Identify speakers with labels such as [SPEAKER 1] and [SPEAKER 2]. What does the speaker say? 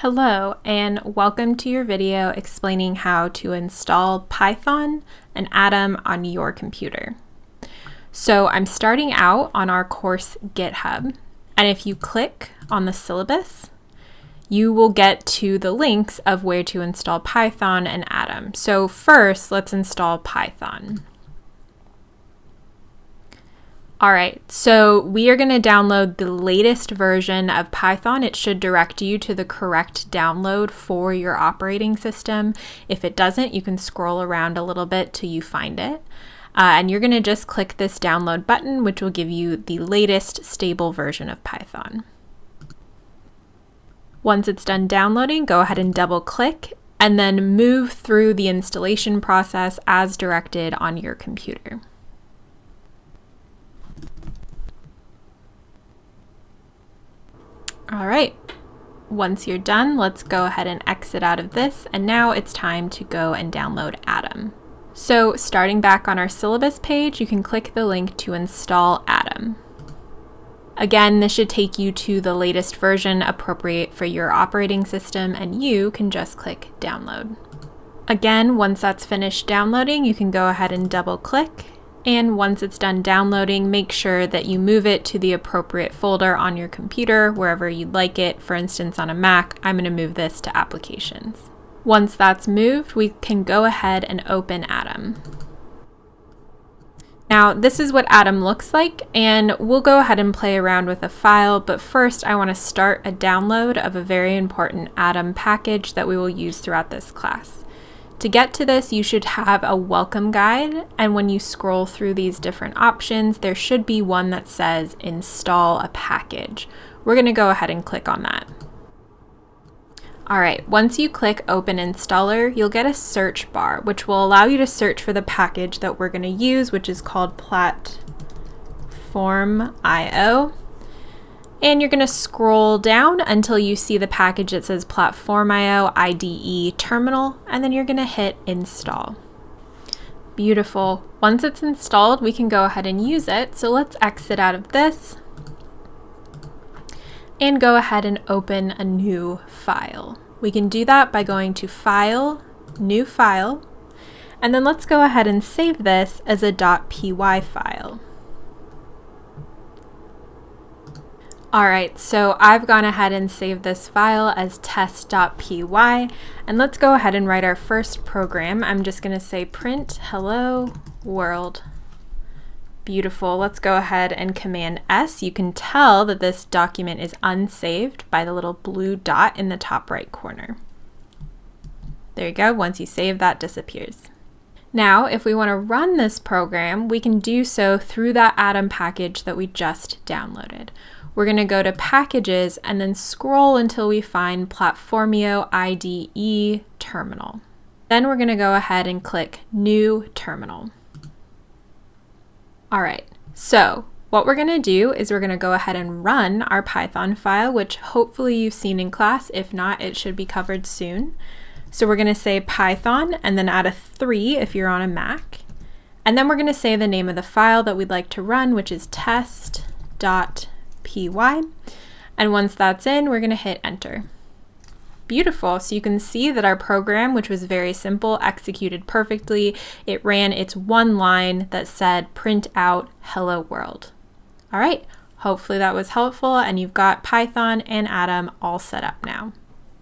[SPEAKER 1] Hello, and welcome to your video explaining how to install Python and Atom on your computer. So I'm starting out on our course GitHub, and if you click on the syllabus, you will get to the links of where to install Python and Atom. So first, let's install Python. All right, so we are going to download the latest version of Python. It should direct you to the correct download for your operating system. If it doesn't, you can scroll around a little bit till you find it. And you're going to just click this download button, which will give you the latest stable version of Python. Once it's done downloading, go ahead and double click and then move through the installation process as directed on your computer. All right, once you're done, let's go ahead and exit out of this, and now it's time to go and download Atom. So starting back on our syllabus page, you can click the link to install Atom. Again, this should take you to the latest version appropriate for your operating system, and you can just click download. Again, once that's finished downloading, you can go ahead and double click. And once it's done downloading, make sure that you move it to the appropriate folder on your computer, wherever you'd like it. For instance, on a Mac, I'm going to move this to Applications. Once that's moved, we can go ahead and open Atom. Now, this is what Atom looks like, and we'll go ahead and play around with a file, but first I want to start a download of a very important Atom package that we will use throughout this class. To get to this, you should have a welcome guide, and when you scroll through these different options, there should be one that says install a package. We're going to go ahead and click on that. All right, once you click open installer, you'll get a search bar, which will allow you to search for the package that we're going to use, which is called Platform.io. And you're going to scroll down until you see the package that says Platform.io IDE Terminal, and then you're going to hit install. Beautiful. Once it's installed, we can go ahead and use it. So let's exit out of this and go ahead and open a new file. We can do that by going to File, New File, and then let's go ahead and save this as a .py file. All right, so I've gone ahead and saved this file as test.py, and let's go ahead and write our first program. I'm just going to say print hello world. Beautiful. Let's go ahead and Command S. You can tell that this document is unsaved by the little blue dot in the top right corner. There you go. Once you save, that disappears. Now, if we want to run this program, we can do so through that Atom package that we just downloaded. We're going to go to Packages and then scroll until we find Platform.io IDE Terminal. Then we're going to go ahead and click New Terminal. All right, so what we're going to do is we're going to go ahead and run our Python file, which hopefully you've seen in class. If not, it should be covered soon. So we're going to say Python and then add a 3 if you're on a Mac. And then we're going to say the name of the file that we'd like to run, which is test.py. And once that's in, we're going to hit enter. Beautiful. So you can see that our program, which was very simple, executed perfectly. It ran its one line that said print out hello world. All right. Hopefully that was helpful and you've got Python and Atom all set up now.